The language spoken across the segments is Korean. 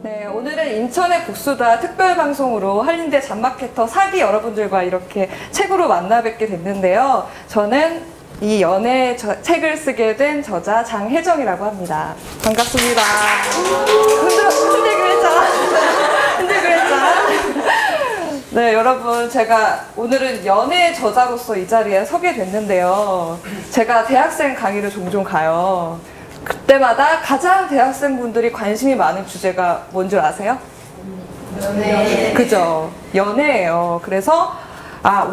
네, 오늘은 인천의 복수다 특별방송으로 한림대 잡마케터 사기 여러분들과 이렇게 책으로 만나 뵙게 됐는데요. 저는 이 연애 책을 쓰게 된 저자 장혜정이라고 합니다. 반갑습니다. 흔들기로 했잖아. 흔들기로 했잖아. 네, 여러분, 제가 오늘은 연애 저자로서 이 자리에 서게 됐는데요. 제가 대학생 강의를 종종 가요. 그때마다 가장 대학생분들이 관심이 많은 주제가 뭔 줄 아세요? 연애. 그죠? 연애예요. 그래서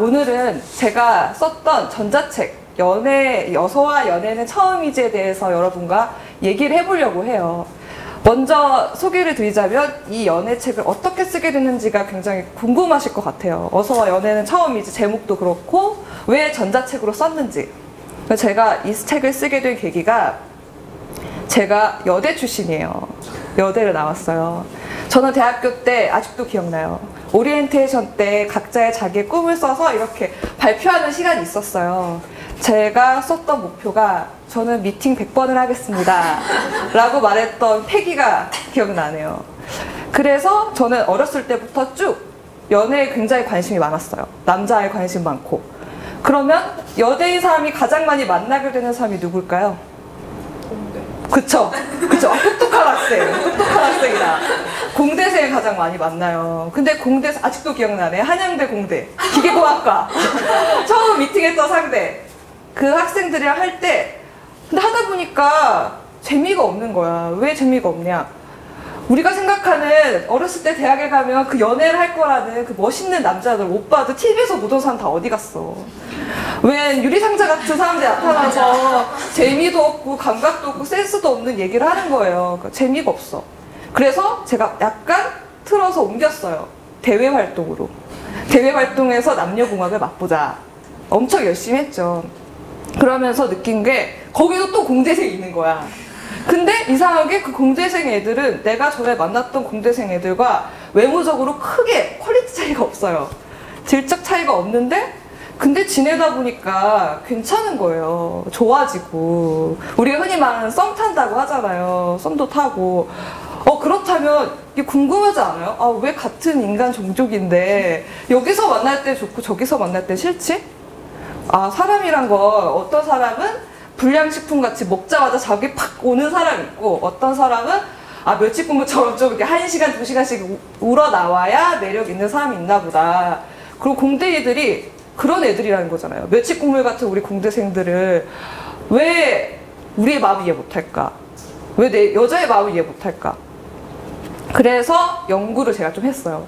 오늘은 제가 썼던 전자책 여서와 연애는 처음이지에 대해서 여러분과 얘기를 해보려고 해요. 먼저 소개를 드리자면 이 연애책을 어떻게 쓰게 됐는지가 굉장히 궁금하실 것 같아요. 어서와 연애는 처음이지 제목도 그렇고 왜 전자책으로 썼는지. 제가 이 책을 쓰게 된 계기가 제가 여대 출신이에요. 여대를 나왔어요. 저는 대학교 때 아직도 기억나요. 오리엔테이션 때 각자의 자기의 꿈을 써서 이렇게 발표하는 시간이 있었어요. 제가 썼던 목표가 저는 미팅 100번을 하겠습니다 라고 말했던 패기가 기억나네요. 그래서 저는 어렸을 때부터 쭉 연애에 굉장히 관심이 많았어요. 남자에 관심 많고. 그러면 여대인 사람이 가장 많이 만나게 되는 사람이 누굴까요? 그쵸? 똑똑한 학생이다. 공대생을 가장 많이 만나요. 근데 공대, 아직도 기억나네. 한양대 공대. 기계공학과. 처음 미팅했던 상대. 그 학생들이랑 할 때, 근데 하다 보니까 재미가 없는 거야. 왜 재미가 없냐? 우리가 생각하는 어렸을 때 대학에 가면 그 연애를 할 거라는 그 멋있는 남자들, 오빠들, TV에서 보던 사람 다 어디 갔어? 웬 유리상자 같은 사람들이 나타나서 재미도 없고 감각도 없고 센스도 없는 얘기를 하는 거예요. 그러니까 재미가 없어. 그래서 제가 약간 틀어서 옮겼어요. 대외 활동으로. 대외 활동에서 남녀공학을 맛보자. 엄청 열심히 했죠. 그러면서 느낀 게 거기도 또 공대생이 있는 거야. 근데 이상하게 그 공대생 애들은 내가 전에 만났던 공대생 애들과 외모적으로 크게 퀄리티 차이가 없어요. 질적 차이가 없는데 근데 지내다 보니까 괜찮은 거예요. 좋아지고. 우리가 흔히 말하는 썸 탄다고 하잖아요. 썸도 타고. 그렇다면 이게 궁금하지 않아요? 왜 같은 인간 종족인데 여기서 만날 때 좋고 저기서 만날 때 싫지? 사람이란 거 어떤 사람은 불량식품같이 먹자마자 자기 팍 오는 사람이 있고 어떤 사람은 멸치 국물처럼 좀 이렇게 1시간, 2시간씩 우러나와야 매력 있는 사람이 있나 보다. 그리고 공대 애들이 그런 애들이라는 거잖아요. 멸치 국물 같은 우리 공대생들을 왜 우리의 마음을 이해 못할까? 왜 내 여자의 마음을 이해 못할까? 그래서 연구를 제가 좀 했어요.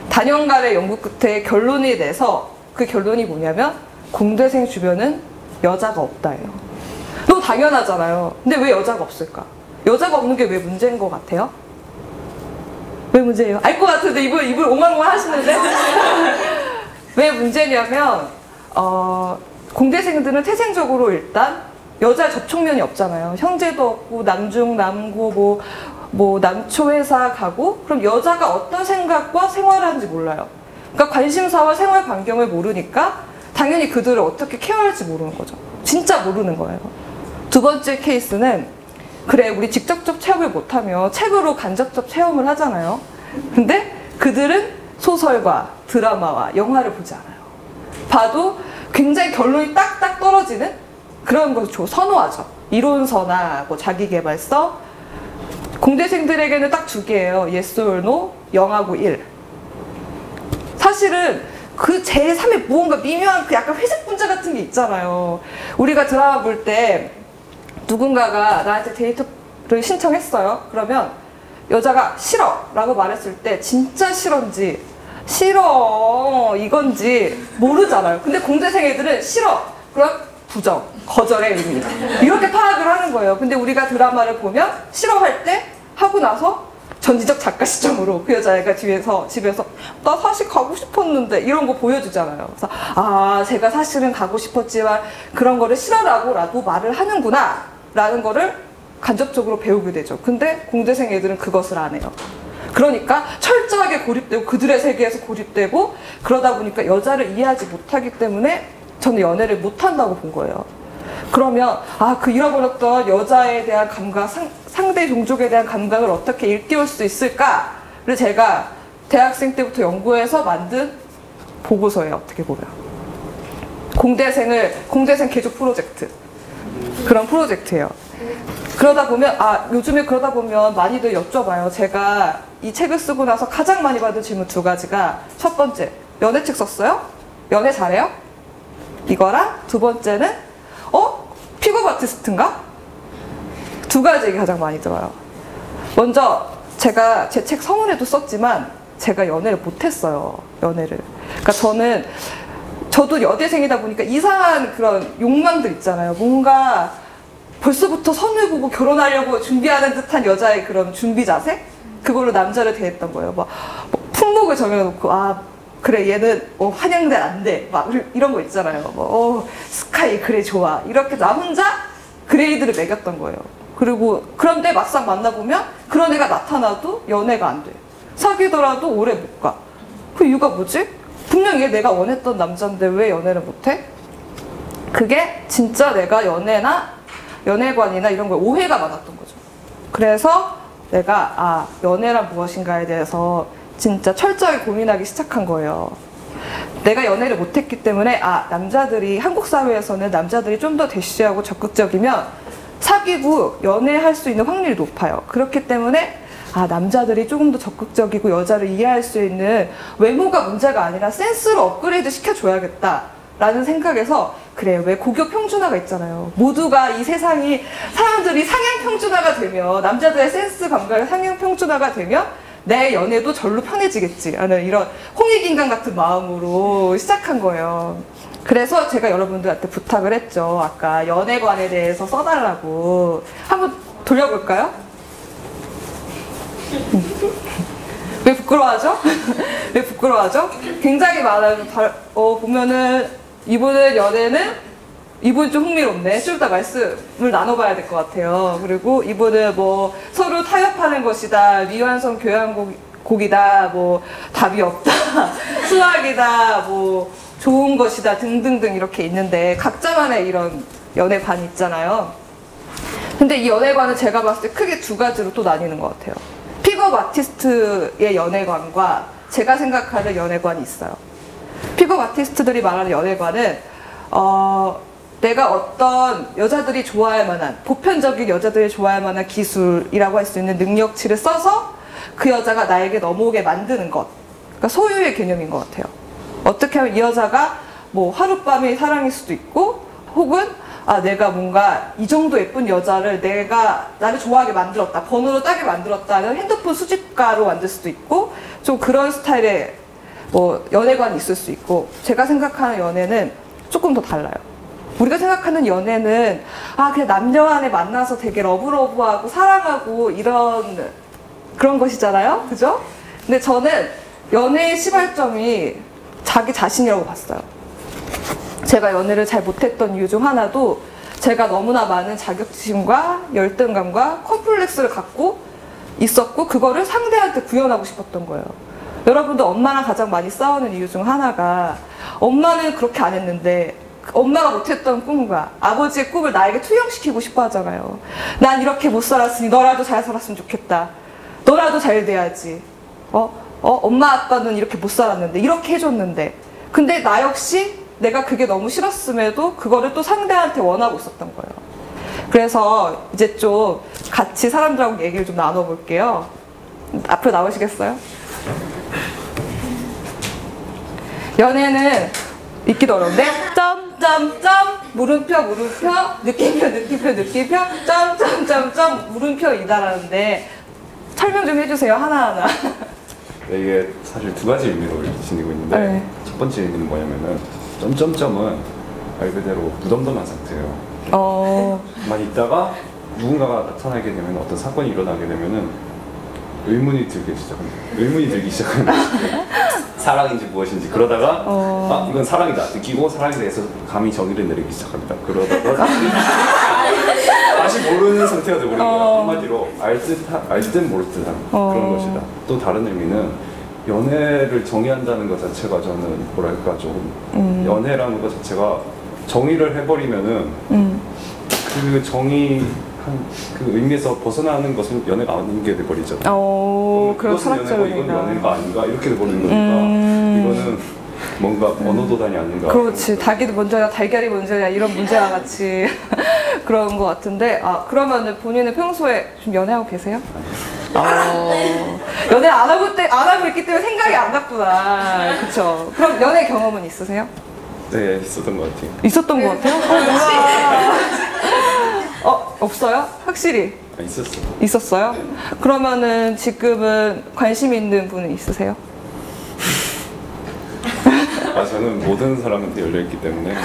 단연간의 연구 끝에 결론이 내서 그 결론이 뭐냐면 공대생 주변은 여자가 없다예요. 너무 당연하잖아요. 근데 왜 여자가 없을까? 여자가 없는 게 왜 문제인 것 같아요? 왜 문제예요? 알 것 같은데 입을 옹알옹알 하시는데? 왜 문제냐면 공대생들은 태생적으로 일단 여자의 접촉면이 없잖아요. 형제도 없고 남중 남고 뭐 남초 회사 가고 그럼 여자가 어떤 생각과 생활을 하는지 몰라요. 그러니까 관심사와 생활 반경을 모르니까 당연히 그들을 어떻게 케어할지 모르는 거죠. 진짜 모르는 거예요. 두 번째 케이스는 그래 우리 직접적 체험을 못하면 책으로 간접적 체험을 하잖아요. 근데 그들은 소설과 드라마와 영화를 보지 않아요. 봐도 굉장히 결론이 딱딱 떨어지는 그런 것을 선호하죠. 이론서나 자기계발서. 공대생들에게는 딱 2개예요. Yes or No, 0하고 1. 사실은 그 제3의 무언가 미묘한 그 약간 회색 분자 같은 게 있잖아요. 우리가 드라마 볼 때 누군가가 나한테 데이트를 신청했어요. 그러면 여자가 싫어 라고 말했을 때 진짜 싫은지 싫어 이건지 모르잖아요. 근데 공대생 애들은 싫어 그럼 부정, 거절의 의미 이렇게 파악을 하는 거예요. 근데 우리가 드라마를 보면 싫어할 때 하고 나서 전지적 작가 시점으로 그 여자애가 집에서 나 사실 가고 싶었는데 이런 거 보여주잖아요. 그래서 제가 사실은 가고 싶었지만 그런 거를 싫어라고라도 말을 하는구나 라는 거를 간접적으로 배우게 되죠. 근데 공대생 애들은 그것을 안 해요. 그러니까 철저하게 고립되고 그들의 세계에서 고립되고 그러다 보니까 여자를 이해하지 못하기 때문에 저는 연애를 못한다고 본 거예요. 그러면 그 잃어버렸던 여자에 대한 감각, 상대 종족에 대한 감각을 어떻게 일깨울 수 있을까를 제가 대학생 때부터 연구해서 만든 보고서예요. 어떻게 보면 공대생 개조 프로젝트, 그런 프로젝트예요. 그러다 보면 요즘에 그러다 보면 많이들 여쭤봐요. 제가 이 책을 쓰고 나서 가장 많이 받은 질문 2가지가, 첫 번째, 연애책 썼어요? 연애 잘해요? 이거랑 두 번째는 픽업 아티스트인가? 2가지 얘기 가장 많이 들어요. 먼저 제가 제 책 서문에도 썼지만 제가 연애를 못했어요. 연애를. 그러니까 저도 여대생이다 보니까 이상한 그런 욕망들 있잖아요. 뭔가 벌써부터 선을 보고 결혼하려고 준비하는 듯한 여자의 그런 준비 자세? 그걸로 남자를 대했던 거예요. 뭐 품목을 정해놓고 그래 얘는 한양대 안 돼. 막 이런 거 있잖아요. 스카이 그래 좋아. 이렇게 나 혼자 그레이드를 매겼던 거예요. 그런데 막상 만나보면 그런 애가 나타나도 연애가 안 돼. 사귀더라도 오래 못 가. 그 이유가 뭐지? 분명 얘 내가 원했던 남자인데 왜 연애를 못해? 그게 진짜 내가 연애관이나 이런 거에 오해가 많았던 거죠. 그래서 내가 연애란 무엇인가에 대해서 진짜 철저히 고민하기 시작한 거예요. 내가 연애를 못했기 때문에 한국 사회에서는 남자들이 좀 더 대쉬하고 적극적이면 사귀고 연애할 수 있는 확률이 높아요. 그렇기 때문에 남자들이 조금 더 적극적이고 여자를 이해할 수 있는 외모가 문제가 아니라 센스를 업그레이드 시켜줘야겠다 라는 생각에서, 그래 왜 고교 평준화가 있잖아요. 모두가 이 세상이 사람들이 상향 평준화가 되면, 남자들의 센스 감각이 상향 평준화가 되면 내 연애도 절로 편해지겠지 하는 이런 홍익인간 같은 마음으로 시작한 거예요. 그래서 제가 여러분들한테 부탁을 했죠. 아까 연애관에 대해서 써달라고. 한번 돌려볼까요? 왜 부끄러워하죠? 왜 부끄러워하죠? 굉장히 많아요. 보면은 이분은 좀 흥미롭네. 좀 이따 말씀을 나눠봐야 될 것 같아요. 그리고 이분은 서로 타협하는 것이다, 미완성 교향곡이다, 답이 없다, 수학이다, 좋은 것이다 등등등 이렇게 있는데 각자만의 이런 연애관이 있잖아요. 근데 이 연애관은 제가 봤을 때 크게 2가지로 또 나뉘는 것 같아요. 픽업 아티스트의 연애관과 제가 생각하는 연애관이 있어요. 픽업 아티스트들이 말하는 연애관은 내가 어떤 여자들이 좋아할 만한, 보편적인 여자들이 좋아할 만한 기술이라고 할 수 있는 능력치를 써서 그 여자가 나에게 넘어오게 만드는 것. 그러니까 소유의 개념인 것 같아요. 어떻게 하면 이 여자가 하룻밤의 사랑일 수도 있고, 혹은 내가 뭔가 이 정도 예쁜 여자를 나를 좋아하게 만들었다, 번호로 따게 만들었다는 핸드폰 수집가로 만들 수도 있고, 좀 그런 스타일의 연애관이 있을 수 있고, 제가 생각하는 연애는 조금 더 달라요. 우리가 생각하는 연애는 그냥 남녀 간에 만나서 되게 러브러브하고 사랑하고 그런 것이잖아요. 그죠? 근데 저는 연애의 시발점이 자기 자신이라고 봤어요. 제가 연애를 잘 못했던 이유 중 하나도 제가 너무나 많은 자격지심과 열등감과 컴플렉스를 갖고 있었고, 그거를 상대한테 구현하고 싶었던 거예요. 여러분도 엄마랑 가장 많이 싸우는 이유 중 하나가, 엄마는 그렇게 안 했는데 엄마가 못했던 꿈과 아버지의 꿈을 나에게 투영시키고 싶어 하잖아요. 난 이렇게 못 살았으니 너라도 잘 살았으면 좋겠다. 너라도 잘 돼야지. 엄마 아빠는 이렇게 못 살았는데, 이렇게 해줬는데. 근데 나 역시 내가 그게 너무 싫었음에도 그거를 또 상대한테 원하고 있었던 거예요. 그래서 이제 좀 같이 사람들하고 얘기를 좀 나눠볼게요. 앞으로 나오시겠어요? 연애는 읽기도 어려운데, 물음표 느낌표 물음표이다라는데 설명 좀 해주세요, 하나하나. 네, 이게 사실 2가지 의미로 지니고 있는데, 네. 첫 번째 의미는 뭐냐면은 점점점은 말 그대로 무덤덤한 상태예요. 만 있다가 누군가가 나타나게 되면, 어떤 사건이 일어나게 되면은 의문이 들기 시작합니다. 사랑인지 무엇인지. 그러다가 이건 사랑이다 느끼고 사랑에 대해서 감히 정의를 내리기 시작합니다. 그러다가 다시 모르는 상태가 되어버린 거예요. 한마디로 알 듯 모를 듯한 그런 것이다. 또 다른 의미는, 연애를 정의한다는 것 자체가 저는 뭐랄까 좀 연애라는 것 자체가 정의를 해버리면은 그 정의한 그 의미에서 벗어나는 것은 연애가 아닌 게 돼버리잖아요. 그런 이것은 연애고 이건 연애가 아닌가 이렇게 돼버리는 거니까 이거는 뭔가 언어도단이 아닌가. 그렇지. 닭이 먼저냐 달걀이 먼저냐 이런 문제와 같이 그런 것 같은데 그러면은 본인은 평소에 좀 연애하고 계세요? 연애 안 하고 있기 때문에 생각이 안 났구나. 그쵸? 그럼 연애 경험은 있으세요? 네, 있었던 것 같아요. 있었던 것 같아요? 없어요? 확실히? 있었어요. 있었어요? 그러면은 지금은 관심 있는 분은 있으세요? 저는 모든 사람한테 열려있기 때문에.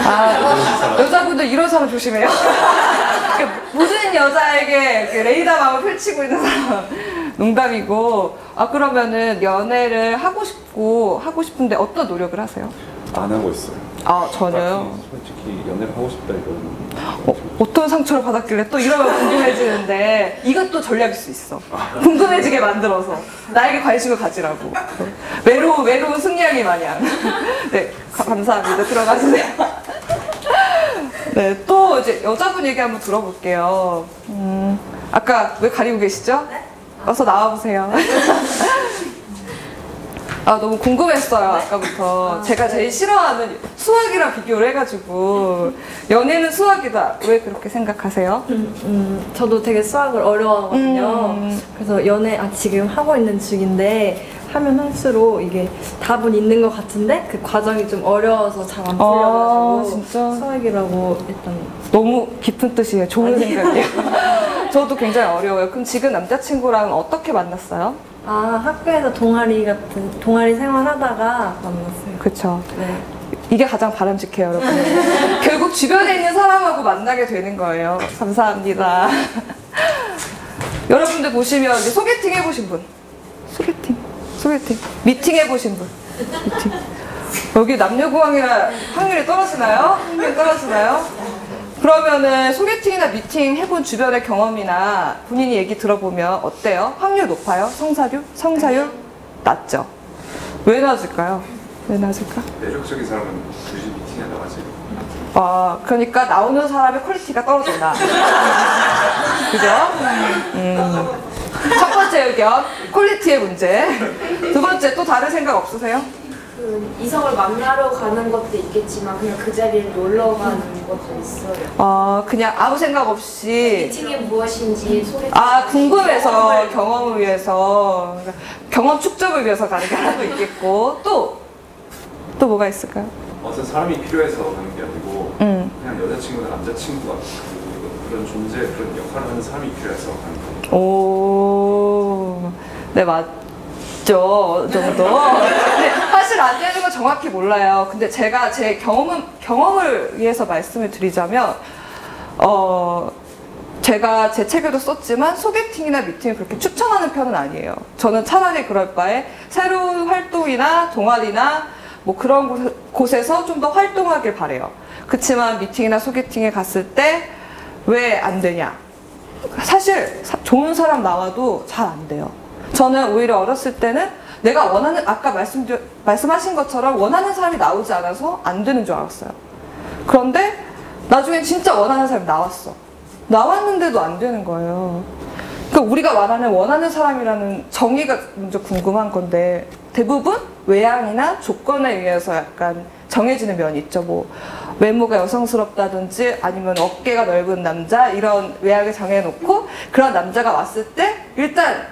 여자분들 이런 사람 조심해요. 모든 여자에게 레이더망을 펼치고 있는 사람. 농담이고. 그러면은 연애를 하고 싶은데 어떤 노력을 하세요? 안 하고 있어요. 전혀요? 솔직히 연애를 하고 싶다 이런. 어떤 상처를 받았길래 또 이러면 궁금해지는데 이것도 전략일 수 있어. 궁금해지게 만들어서 나에게 관심을 가지라고. 외로운 승냥이 마냥. 네, 감사합니다. 들어가주세요. 네, 또 이제 여자분 얘기 한번 들어볼게요. 아까 왜 가리고 계시죠? 어서 나와보세요. 너무 궁금했어요, 아까부터. 제가 제일 싫어하는 수학이랑 비교를 해가지고 연애는 수학이다. 왜 그렇게 생각하세요? 저도 되게 수학을 어려워하거든요. 그래서 연애 지금 하고 있는 중인데 하면 할수록 이게 답은 있는 것 같은데 그 과정이 좀 어려워서 잘 안 풀려가지고 진짜? 수학이라고 일단 너무 깊은 뜻이에요. 좋은 생각이에요. 저도 굉장히 어려워요. 그럼 지금 남자친구랑 어떻게 만났어요? 학교에서 동아리 생활하다가 만났어요. 그쵸. 네. 이게 가장 바람직해요, 여러분. 결국 주변에 있는 사람하고 만나게 되는 거예요. 감사합니다. 여러분들 보시면 이제 소개팅 해보신 분. 소개팅. 미팅 해보신 분. 미팅. 여기 남녀공학이라 확률이 떨어지나요? 확률이 떨어지나요? 그러면은 소개팅이나 미팅 해본 주변의 경험이나 본인이 얘기 들어보면 어때요? 확률 높아요? 성사율? 낮죠? 왜 낮을까요? 왜 낮을까? 매력적인 사람은 굳이 미팅에 나가지. 그러니까 나오는 사람의 퀄리티가 떨어진다. 그죠? 첫 번째 의견, 퀄리티의 문제. 두 번째, 또 다른 생각 없으세요? 이성을 만나러 가는 것도 있겠지만 그냥 그 자리에 놀러 가는 것도 있어요. 그냥 아무 생각 없이 미팅이 무엇인지 소개팅. 궁금해서 경험을 위해서 경험 축적을 위해서 가는 게 하나도 있겠고 또 뭐가 있을까요? 어떤 사람이 필요해서 가는 게 아니고 그냥 여자친구나 남자친구가 그런 존재, 그런 역할을 하는 사람이 필요해서 가는 거예요. 네, 맞죠. 정도. 근데 사실 안 되는 건 정확히 몰라요. 근데 제가 제 경험을 위해서 말씀을 드리자면 제가 제 책에도 썼지만 소개팅이나 미팅을 그렇게 추천하는 편은 아니에요. 저는 차라리 그럴 바에 새로운 활동이나 동아리나 뭐 그런 곳에서 좀 더 활동하길 바래요. 그치만 미팅이나 소개팅에 갔을 때 왜 안 되냐? 사실 좋은 사람 나와도 잘 안 돼요. 저는 오히려 어렸을 때는 내가 원하는, 아까 말씀하신 것처럼 원하는 사람이 나오지 않아서 안 되는 줄 알았어요. 그런데 나중에 진짜 원하는 사람이 나왔어. 나왔는데도 안 되는 거예요. 그러니까 우리가 말하는 원하는 사람이라는 정의가 먼저 궁금한 건데 대부분 외향이나 조건에 의해서 약간 정해지는 면이 있죠. 뭐 외모가 여성스럽다든지 아니면 어깨가 넓은 남자 이런 외향을 정해놓고 그런 남자가 왔을 때 일단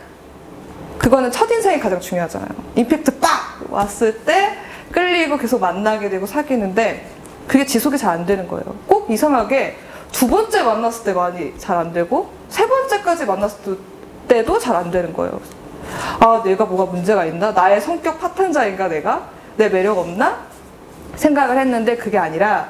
그거는 첫인상이 가장 중요하잖아요. 임팩트 빡! 왔을 때 끌리고 계속 만나게 되고 사귀는데 그게 지속이 잘 안 되는 거예요. 꼭 이상하게 두 번째 만났을 때 많이 잘 안 되고 세 번째까지 만났을 때도 잘 안 되는 거예요. 내가 뭐가 문제가 있나? 나의 성격 파탄자인가 내가? 내 매력 없나? 생각을 했는데 그게 아니라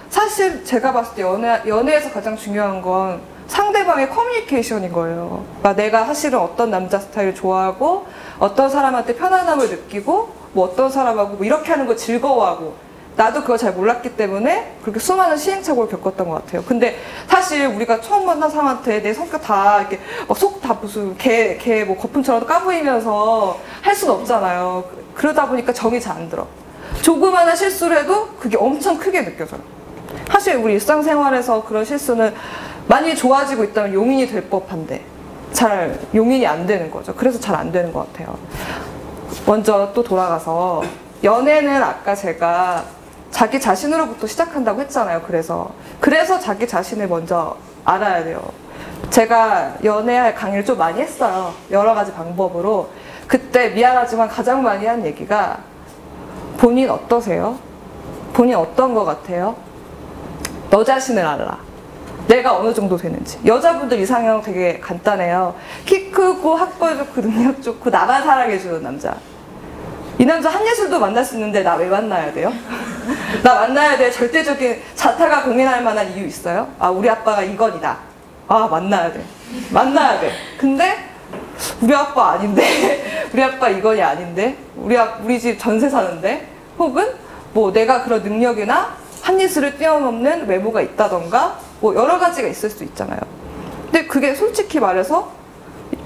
사실 제가 봤을 때 연애에서 가장 중요한 건 상대방의 커뮤니케이션인 거예요. 그러니까 내가 사실은 어떤 남자 스타일을 좋아하고 어떤 사람한테 편안함을 느끼고 뭐 어떤 사람하고 뭐 이렇게 하는 거 즐거워하고 나도 그걸 잘 몰랐기 때문에 그렇게 수많은 시행착오를 겪었던 것 같아요. 근데 사실 우리가 처음 만난 사람한테 내 성격 다 이렇게 속 다 무슨 개 뭐 거품처럼 까부이면서 할 수는 없잖아요. 그러다 보니까 정이 잘 안 들어. 조그마한 실수를 해도 그게 엄청 크게 느껴져요. 사실 우리 일상생활에서 그런 실수는 많이 좋아지고 있다면 용인이 될 법한데 잘 용인이 안 되는 거죠. 그래서 잘 안 되는 것 같아요. 먼저 또 돌아가서 연애는 아까 제가 자기 자신으로부터 시작한다고 했잖아요. 그래서 자기 자신을 먼저 알아야 돼요. 제가 연애할 강의를 좀 많이 했어요. 여러 가지 방법으로. 그때 미안하지만 가장 많이 한 얘기가 본인 어떠세요? 본인 어떤 것 같아요? 너 자신을 알아. 내가 어느 정도 되는지. 여자분들 이상형 되게 간단해요. 키 크고 학벌 좋고 능력 좋고 나만 사랑해주는 남자. 이 남자 한예술도 만날 수 있는데 나 왜 만나야 돼요? 나 만나야 돼. 절대적인 자타가 공인할 만한 이유 있어요? 아, 우리 아빠가 이건이다. 아, 만나야 돼. 만나야 돼. 근데 우리 아빠 아닌데? 우리 아빠 이건이 아닌데? 우리 집 전세 사는데? 혹은 뭐 내가 그런 능력이나 한예술을 뛰어넘는 외모가 있다던가 뭐 여러 가지가 있을 수 있잖아요. 근데 그게 솔직히 말해서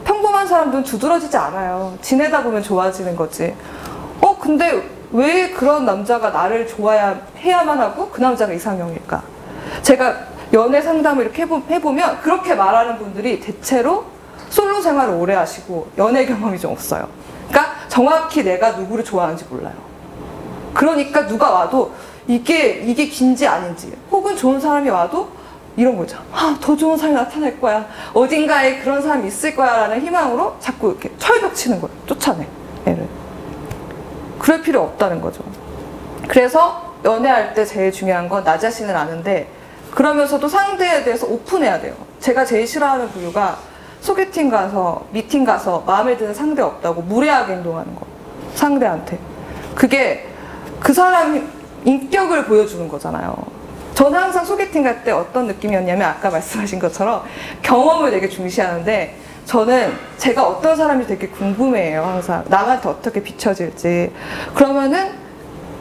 평범한 사람들은 두드러지지 않아요. 지내다 보면 좋아지는 거지. 근데 왜 그런 남자가 나를 해야만 하고 그 남자가 이상형일까? 제가 연애 상담을 이렇게 해보면 그렇게 말하는 분들이 대체로 솔로 생활을 오래 하시고 연애 경험이 좀 없어요. 그러니까 정확히 내가 누구를 좋아하는지 몰라요. 그러니까 누가 와도 이게 긴지 아닌지, 혹은 좋은 사람이 와도 이런 거죠. 더 좋은 사람이 나타날 거야. 어딘가에 그런 사람이 있을 거야 라는 희망으로 자꾸 이렇게 철벽 치는 거예요. 쫓아내, 애를. 그럴 필요 없다는 거죠. 그래서 연애할 때 제일 중요한 건 나 자신을 아는데, 그러면서도 상대에 대해서 오픈해야 돼요. 제가 제일 싫어하는 부류가 소개팅 가서, 미팅 가서 마음에 드는 상대 없다고 무례하게 행동하는 거. 상대한테. 그게 그 사람 인격을 보여주는 거잖아요. 저는 항상 소개팅 갈 때 어떤 느낌이었냐면, 아까 말씀하신 것처럼 경험을 되게 중시하는데, 저는 제가 어떤 사람이 되게 궁금해해요. 항상 남한테 어떻게 비춰질지. 그러면은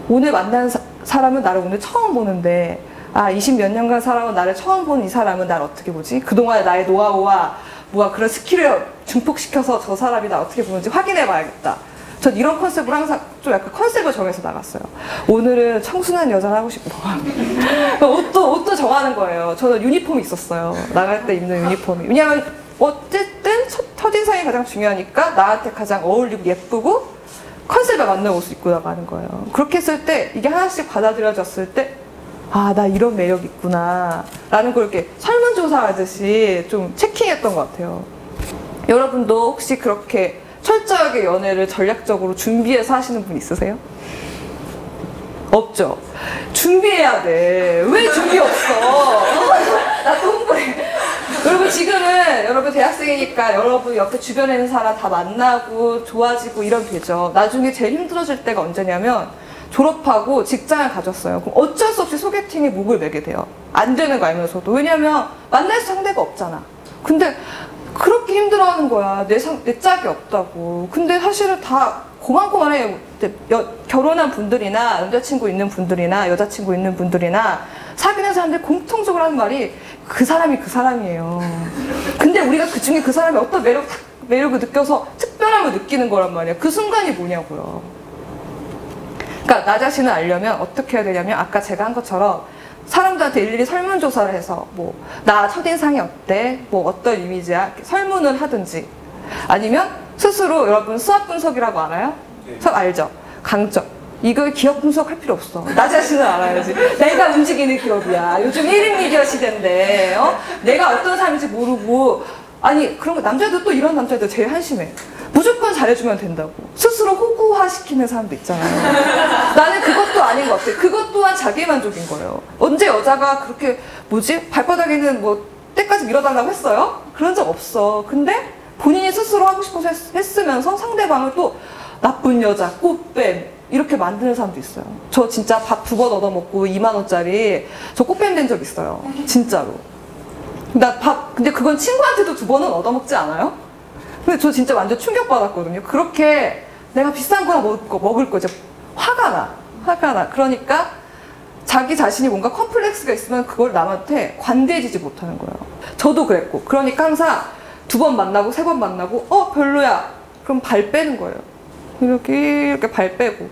오늘 만난 사람은 나를 오늘 처음 보는데, 20 몇 년간 살아온 나를 처음 본 이 사람은 나를 어떻게 보지? 그동안의 나의 노하우와 뭐가 그런 스킬을 증폭시켜서 저 사람이 나 어떻게 보는지 확인해 봐야겠다. 전 이런 컨셉으로 항상 좀 약간 컨셉을 정해서 나갔어요. 오늘은 청순한 여자를 하고 싶어. 옷도 정하는 거예요. 저는 유니폼이 있었어요. 나갈 때 입는 유니폼이. 왜냐면 어쨌든 첫인상이 가장 중요하니까 나한테 가장 어울리고 예쁘고 컨셉에 맞는 옷을 입고 나가는 거예요. 그렇게 했을 때 이게 하나씩 받아들여졌을 때, 나 이런 매력 있구나 라는 걸 이렇게 설문조사하듯이 좀 체킹했던 것 같아요. 여러분도 혹시 그렇게 철저하게 연애를 전략적으로 준비해서 하시는 분 있으세요? 없죠? 준비해야 돼. 왜 준비 없어? 나 또 홍보해. 여러분 지금은 여러분 대학생이니까 여러분 옆에 주변에 있는 사람 다 만나고 좋아지고 이런 되죠. 나중에 제일 힘들어질 때가 언제냐면 졸업하고 직장을 가졌어요. 그럼 어쩔 수 없이 소개팅에 목을 매게 돼요. 안 되는 거 알면서도. 왜냐면 만날 상대가 없잖아. 근데 그렇게 힘들어하는 거야. 내 짝이 없다고. 근데 사실은 다 고만고만해요. 결혼한 분들이나 남자친구 있는 분들이나 여자친구 있는 분들이나 사귀는 사람들 공통적으로 하는 말이 그 사람이 그 사람이에요. 근데 우리가 그 중에 그 사람이 어떤 매력을 느껴서 특별함을 느끼는 거란 말이에요. 그 순간이 뭐냐고요. 그러니까 나 자신을 알려면 어떻게 해야 되냐면, 아까 제가 한 것처럼 사람들한테 일일이 설문조사를 해서 뭐 나 첫인상이 어때? 뭐 어떤 이미지야? 설문을 하든지, 아니면 스스로, 여러분 수학 분석이라고 알아요? 수학 알죠? 강점. 이걸 기억 분석할 필요 없어. 나 자신을 알아야지. 내가 움직이는 기업이야. 요즘 1인 미디어 시대인데 내가 어떤 사람인지 모르고, 아니 그런 거, 남자도 또 이런 남자도 제일 한심해. 무조건 잘해주면 된다고 스스로 호구화시키는 사람도 있잖아요. 나는 그것도 아닌 것 같아. 그것 또한 자기만족인 거예요. 언제 여자가 그렇게 발바닥에는 뭐 때까지 밀어달라고 했어요? 그런 적 없어. 근데 본인이 스스로 하고 싶어서 했으면서 상대방을 또 나쁜 여자, 꽃뱀 이렇게 만드는 사람도 있어요. 저 진짜 밥 2번 얻어먹고 2만 원짜리 저 꽃뱀 된 적 있어요. 진짜로. 근데 그건 친구한테도 2번은 얻어먹지 않아요? 근데 저 진짜 완전 충격받았거든요. 그렇게 내가 비싼 거나 먹을 거 이제 화가 나. 그러니까 자기 자신이 뭔가 컴플렉스가 있으면 그걸 남한테 관대해지지 못하는 거예요. 저도 그랬고. 그러니까 항상 2번 만나고 3번 만나고 별로야. 그럼 발 빼는 거예요. 이렇게 발 빼고.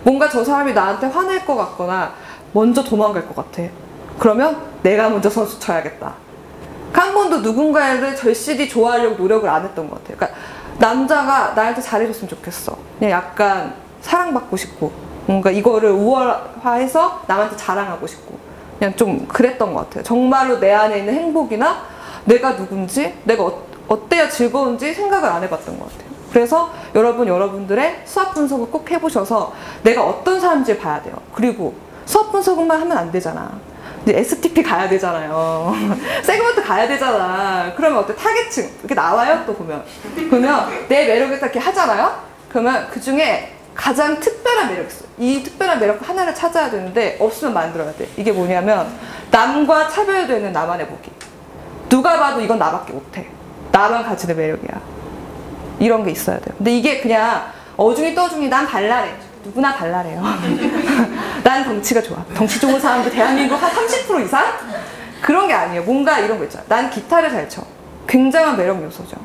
뭔가 저 사람이 나한테 화낼 것 같거나 먼저 도망갈 것 같아. 그러면 내가 먼저 선수 쳐야겠다. 한 번도 누군가를 절실히 좋아하려고 노력을 안 했던 것 같아요. 그러니까 남자가 나한테 잘해줬으면 좋겠어. 그냥 약간 사랑받고 싶고 뭔가 이거를 우월화해서 남한테 자랑하고 싶고 그냥 좀 그랬던 것 같아요. 정말로 내 안에 있는 행복이나 내가 누군지 내가 어때야 즐거운지 생각을 안 해봤던 것 같아요. 그래서 여러분들의 수학 분석을 꼭 해보셔서 내가 어떤 사람인지 봐야 돼요. 그리고 수학 분석만 하면 안 되잖아. 이제 STP 가야 되잖아요. 세그먼트 가야 되잖아. 그러면 어때? 타겟층 이렇게 나와요. 또 보면 내 매력을 딱 이렇게 하잖아요. 그러면 그 중에 가장 특별한 매력이 있어요. 이 특별한 매력 하나를 찾아야 되는데 없으면 만들어야 돼. 이게 뭐냐면 남과 차별되는 나만의 무기. 누가 봐도 이건 나밖에 못해. 나만 가지는 매력이야. 이런 게 있어야 돼요. 근데 이게 그냥 어중이 떠중이 난 발랄해. 누구나 발랄해요. 난 덩치가 좋아. 덩치 좋은 사람도 대한민국 한 30% 이상? 그런 게 아니에요. 뭔가 이런 거 있잖아. 난 기타를 잘 쳐. 굉장한 매력 요소죠.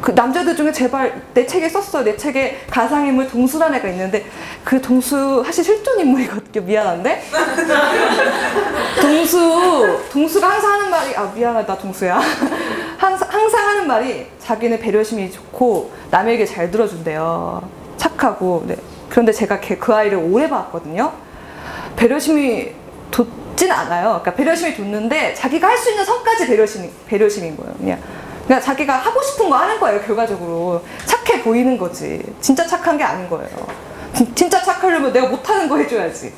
그 남자들 중에 제발 내 책에 썼어. 내 책에 가상인물 동수란 애가 있는데 그 동수 사실 실존 인물이거든요. 미안한데 동수가 항상 하는 말이 미안하다 동수야. 항상 하는 말이 자기는 배려심이 좋고 남에게 잘 들어준대요. 착하고. 네. 그런데 제가 그 아이를 오래 봤거든요. 배려심이 돋진 않아요. 그러니까 배려심이 돋는데 자기가 할 수 있는 선까지 배려심인 거예요. 그냥 자기가 하고 싶은 거 하는 거예요. 결과적으로 착해 보이는 거지. 진짜 착한 게 아닌 거예요. 진짜 착하려면 내가 못하는 거 해줘야지.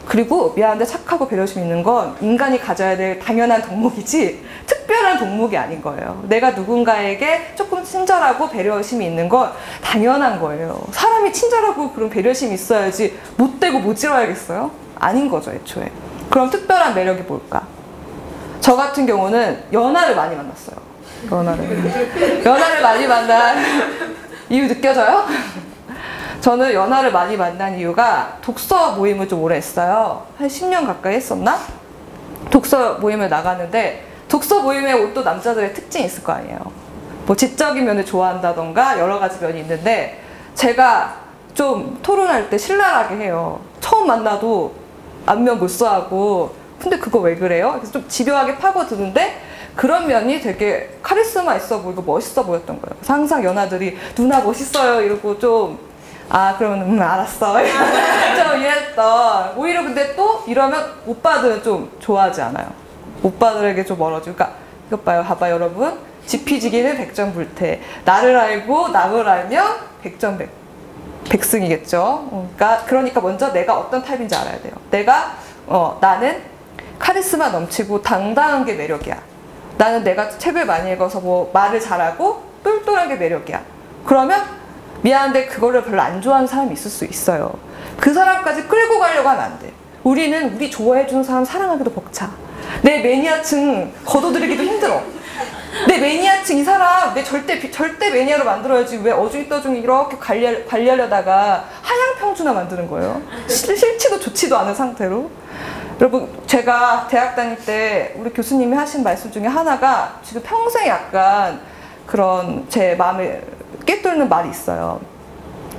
그리고 미안한데 착하고 배려심 있는 건 인간이 가져야 될 당연한 덕목이지 특별한 덕목이 아닌 거예요. 내가 누군가에게 조금 친절하고 배려심이 있는 건 당연한 거예요. 사람이 친절하고 그런 배려심이 있어야지 못되고 모질어야겠어요? 아닌 거죠, 애초에. 그럼 특별한 매력이 뭘까? 저 같은 경우는 연하를 많이 만났어요. 연하를 많이 만난 이유 느껴져요? 저는 연하를 많이 만난 이유가 독서 모임을 좀 오래 했어요. 한 10년 가까이 했었나? 독서 모임을 나가는데 독서 모임에 또 남자들의 특징이 있을 거 아니에요. 뭐 지적인 면을 좋아한다던가 여러 가지 면이 있는데 제가 좀 토론할 때 신랄하게 해요. 처음 만나도 안면 몰수하고 근데 그거 왜 그래요? 그래서 좀 집요하게 파고드는데 그런 면이 되게 카리스마 있어 보이고 멋있어 보였던 거예요. 그래서 항상 연하들이 누나 멋있어요 이러고 좀 그러면 알았어 좀 이랬던. 오히려 근데 또 이러면 오빠들은 좀 좋아하지 않아요. 오빠들에게 좀 멀어지고. 그러니까 이것 봐요. 봐봐 여러분. 지피지기는 백전불태. 나를 알고 남을 알면 백승이겠죠. 그러니까 먼저 내가 어떤 타입인지 알아야 돼요. 나는 카리스마 넘치고 당당한 게 매력이야. 나는 내가 책을 많이 읽어서 뭐 말을 잘하고 똘똘한 게 매력이야. 그러면 미안한데 그거를 별로 안 좋아하는 사람이 있을 수 있어요. 그 사람까지 끌고 가려고 하면 안 돼. 우리 좋아해주는 사람 사랑하기도 벅차. 내 매니아층 걷어들이기도 힘들어. 내 매니아층 이 사람 내 절대 매니아로 만들어야지. 왜 어중이 떠중이 이렇게 관리하려다가 하향평준화 만드는 거예요. 싫지도 좋지도 않은 상태로. 여러분 제가 대학 다닐 때 우리 교수님이 하신 말씀 중에 하나가 지금 평생 약간 그런 제 마음을 꿰뚫는 말이 있어요.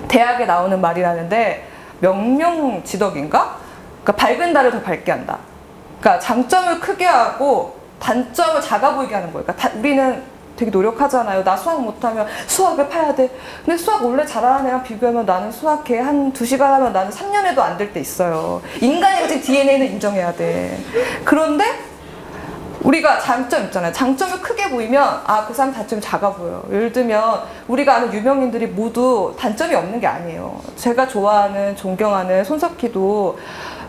대학에 나오는 말이라는데 명명지덕인가? 그러니까 밝은 달을 더 밝게 한다. 그러니까 장점을 크게 하고 단점을 작아 보이게 하는 거예요. 그러니까 우리는 되게 노력하잖아요. 나 수학 못하면 수학을 파야 돼. 근데 수학 원래 잘하는 애랑 비교하면 나는 수학회 한 2시간 하면 나는 3년에도 안 될 때 있어요. 인간의 가진 DNA는 인정해야 돼. 그런데 우리가 장점 있잖아요. 장점을 크게 보이면 그 사람 단점이 작아 보여요. 예를 들면 우리가 아는 유명인들이 모두 단점이 없는 게 아니에요. 제가 좋아하는 존경하는 손석희도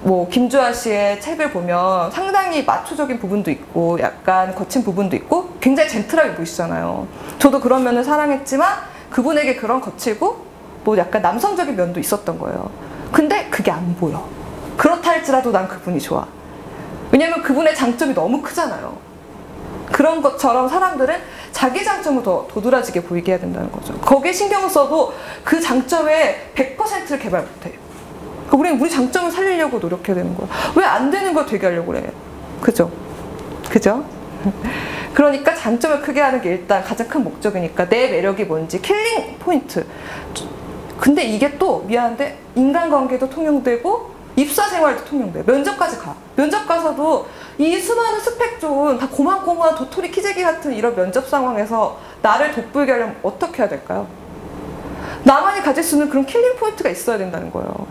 뭐 김주한 씨의 책을 보면 상당히 마초적인 부분도 있고 약간 거친 부분도 있고 굉장히 젠틀하게 보이시잖아요. 저도 그런 면을 사랑했지만 그분에게 그런 거칠고 뭐 약간 남성적인 면도 있었던 거예요. 근데 그게 안 보여. 그렇다 할지라도 난 그분이 좋아. 왜냐면 그분의 장점이 너무 크잖아요. 그런 것처럼 사람들은 자기 장점을 더 도드라지게 보이게 해야 된다는 거죠. 거기에 신경을 써도 그 장점의 100%를 개발 못해. 우리는 우리 장점을 살리려고 노력해야 되는 거야. 왜 안 되는 걸 되게 하려고 그래. 그죠? 그러니까 장점을 크게 하는 게 일단 가장 큰 목적이니까 내 매력이 뭔지 킬링 포인트. 근데 이게 또 미안한데 인간관계도 통용되고 입사 생활도 통용돼요. 면접까지 가. 면접 가서도 이 수많은 스펙 좋은 다 고만고만한 도토리 키재기 같은 이런 면접 상황에서 나를 돋보이게 하려면 어떻게 해야 될까요? 나만이 가질 수 있는 그런 킬링 포인트가 있어야 된다는 거예요.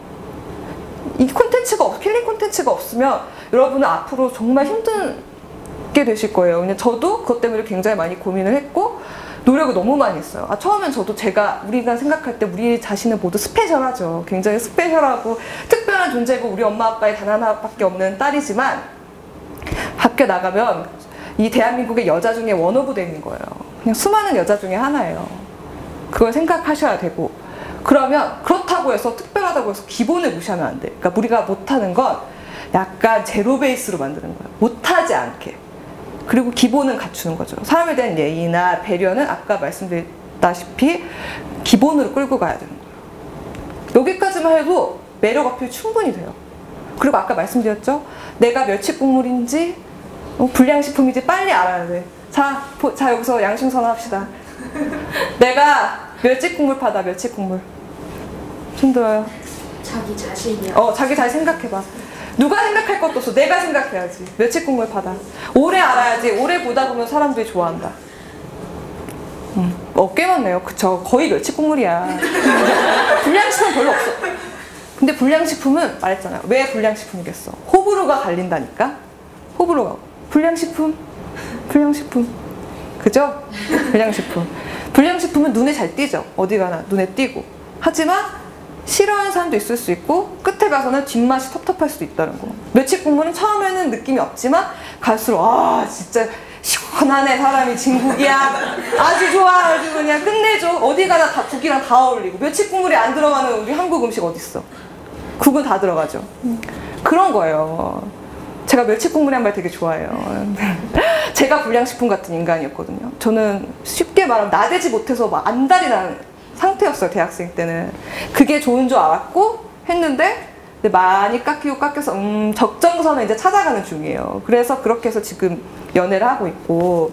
이 콘텐츠가 킬링 콘텐츠가 없으면 여러분은 앞으로 정말 힘들게 되실 거예요. 그냥 저도 그것 때문에 굉장히 많이 고민을 했고 노력을 너무 많이 했어요. 처음엔 저도 우리가 생각할 때 우리 자신은 모두 스페셜하죠. 굉장히 스페셜하고 특별한 존재고 우리 엄마 아빠의 단 하나밖에 없는 딸이지만 밖에 나가면 이 대한민국의 여자 중에 원오브 되는 거예요. 그냥 수많은 여자 중에 하나예요. 그걸 생각하셔야 되고 그러면 그렇다고 해서 특별하다고 해서 기본을 무시하면 안 돼. 그러니까 우리가 못하는 건 약간 제로 베이스로 만드는 거예요. 못하지 않게. 그리고 기본은 갖추는 거죠. 사람에 대한 예의나 배려는 아까 말씀드렸다시피 기본으로 끌고 가야 되는 거예요. 여기까지만 해도 매력 어필 충분히 돼요. 그리고 아까 말씀드렸죠? 내가 멸치 국물인지 불량식품인지 빨리 알아야 돼. 자 여기서 양심 선언합시다. 내가 멸치 국물파다. 멸치 국물. 힘들어요. 자기 자신이야. 자기 잘 생각해봐. 누가 생각할 것도 없어. 내가 생각해야지. 멸치 국물 파다. 오래 알아야지. 오래 보다 보면 사람들이 좋아한다. 꽤 많네요. 그쵸. 거의 멸치 국물이야. 불량식품은 별로 없어. 근데 불량식품은 말했잖아요. 왜 불량식품이겠어? 호불호가 갈린다니까. 호불호가. 불량식품. 그죠? 불량식품은 눈에 잘 띄죠. 어디 가나 눈에 띄고. 하지만 싫어하는 사람도 있을 수 있고 끝에 가서는 뒷맛이 텁텁할 수도 있다는 거. 멸치 국물은 처음에는 느낌이 없지만 갈수록 진짜 시원하네. 사람이 진국이야. 아주 좋아. 아주 그냥 끝내줘. 어디 가나 다 국이랑 다 어울리고. 멸치 국물이 안 들어가는 우리 한국 음식 어딨어. 국은 다 들어가죠. 그런 거예요. 제가 멸치 국물이란 말 되게 좋아해요. 제가 불량식품 같은 인간이었거든요. 저는 쉽게 말하면 나대지 못해서 막 안달이 나는 상태였어요. 대학생 때는. 그게 좋은 줄 알았고 했는데 많이 깎여서 적정선을 이제 찾아가는 중이에요. 그래서 그렇게 해서 지금 연애를 하고 있고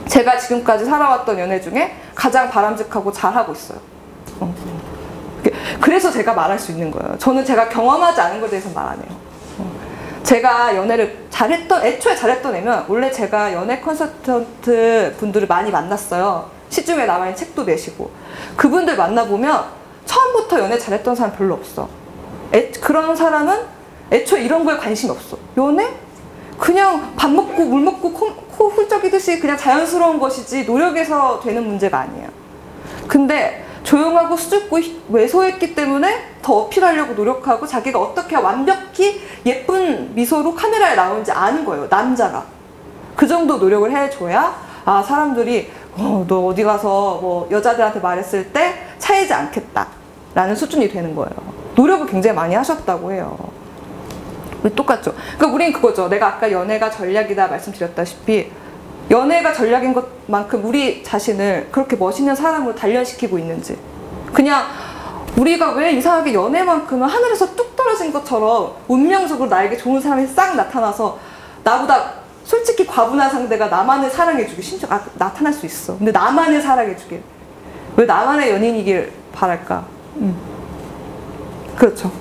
제가 지금까지 살아왔던 연애 중에 가장 바람직하고 잘하고 있어요. 그래서 제가 말할 수 있는 거예요. 저는 제가 경험하지 않은 것에 대해서 말 안 해요. 제가 연애를 애초에 잘했던 애면 원래 제가 연애 컨설턴트 분들을 많이 만났어요. 시중에 나와 있는 책도 내시고 그분들 만나보면 처음부터 연애 잘했던 사람 별로 없어. 그런 사람은 애초에 이런 거에 관심이 없어. 연애? 그냥 밥 먹고 물 먹고 코 훌쩍이듯이 그냥 자연스러운 것이지 노력해서 되는 문제가 아니야. 근데 조용하고 수줍고 왜소했기 때문에 더 어필하려고 노력하고 자기가 어떻게 완벽히 예쁜 미소로 카메라에 나오는지 아는 거예요. 남자가. 그 정도 노력을 해줘야 사람들이 너 어디 가서 뭐 여자들한테 말했을 때 차이지 않겠다 라는 수준이 되는 거예요. 노력을 굉장히 많이 하셨다고 해요. 똑같죠. 그러니까 우린 그거죠. 내가 아까 연애가 전략이다 말씀드렸다시피 연애가 전략인 것만큼 우리 자신을 그렇게 멋있는 사람으로 단련시키고 있는지. 그냥 우리가 왜 이상하게 연애만큼은 하늘에서 뚝 떨어진 것처럼 운명적으로 나에게 좋은 사람이 싹 나타나서 나보다 솔직히 과분한 상대가 나만을 사랑해주게 심지어 나타날 수 있어. 근데 나만을 사랑해주게. 왜 나만의 연인이길 바랄까? 그렇죠.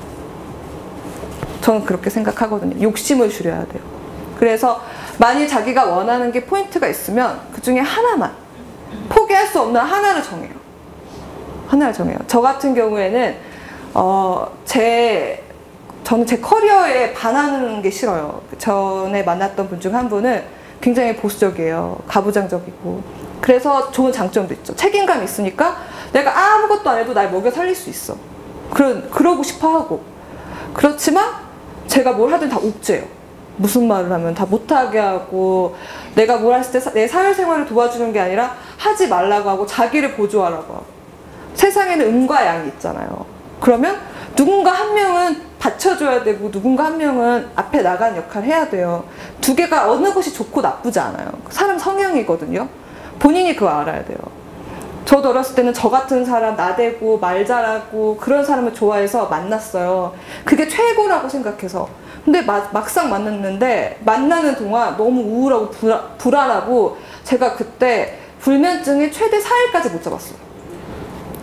저는 그렇게 생각하거든요. 욕심을 줄여야 돼요. 그래서 만일 자기가 원하는 게 포인트가 있으면 그 중에 하나만 포기할 수 없는 하나를 정해요. 저 같은 경우에는 저는 제 커리어에 반하는 게 싫어요. 전에 만났던 분 중 한 분은 굉장히 보수적이에요. 가부장적이고. 그래서 좋은 장점도 있죠. 책임감이 있으니까 내가 아무것도 안 해도 날 먹여 살릴 수 있어. 그러고 싶어 하고. 그렇지만 제가 뭘 하든 다 옥죄요. 무슨 말을 하면 다 못하게 하고 내가 뭘 했을 때 내 사회생활을 도와주는 게 아니라 하지 말라고 하고 자기를 보조하라고 하고. 세상에는 음과 양이 있잖아요. 그러면 누군가 한 명은 받쳐줘야 되고 누군가 한 명은 앞에 나가는 역할을 해야 돼요. 두 개가 어느 것이 좋고 나쁘지 않아요. 사람 성향이거든요. 본인이 그거 알아야 돼요. 저도 어렸을 때는 저 같은 사람 나대고 말 잘하고 그런 사람을 좋아해서 만났어요. 그게 최고라고 생각해서. 근데 막상 만났는데 만나는 동안 너무 우울하고 불안하고 제가 그때 불면증이 최대 4일까지 못 잡았어요.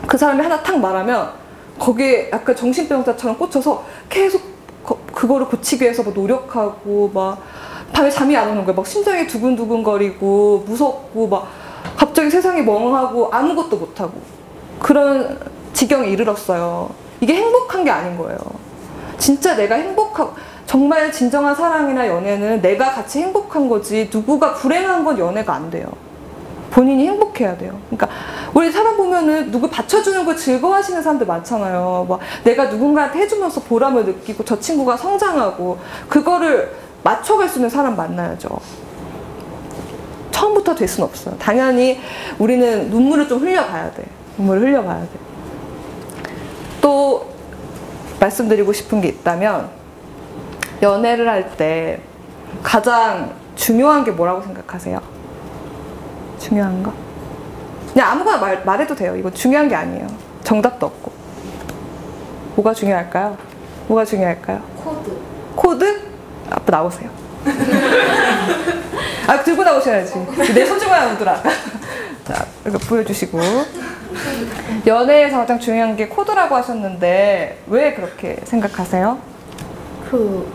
그 사람이 하나 탁 말하면 거기에 약간 정신병자처럼 꽂혀서 계속 그거를 고치기 위해서 막 노력하고 막 밤에 잠이 안 오는 거야. 막 심장이 두근두근거리고 무섭고 막 갑자기 세상이 멍하고 아무것도 못하고 그런 지경에 이르렀어요. 이게 행복한 게 아닌 거예요. 진짜 내가 행복하고 정말 진정한 사랑이나 연애는 내가 같이 행복한 거지 누구가 불행한 건 연애가 안 돼요. 본인이 행복해야 돼요. 그러니까 우리 사람 보면은 누구 받쳐주는 걸 즐거워하시는 사람들 많잖아요. 막 내가 누군가한테 해주면서 보람을 느끼고 저 친구가 성장하고 그거를 맞춰갈 수 있는 사람 만나야죠. 처음부터 될 수는 없어요. 당연히 우리는 눈물을 좀 흘려봐야 돼. 눈물을 흘려봐야 돼. 또 말씀드리고 싶은 게 있다면 연애를 할 때 가장 중요한 게 뭐라고 생각하세요? 중요한 거? 그냥 아무거나 말해도 돼요. 이거 중요한 게 아니에요. 정답도 없고. 뭐가 중요할까요? 뭐가 중요할까요? 코드. 코드? 앞으로 나오세요. 아, 들고 나오셔야지. 내 소중한 우들아. 자, 이거 보여주시고. 연애에서 가장 중요한 게 코드라고 하셨는데 왜 그렇게 생각하세요? 그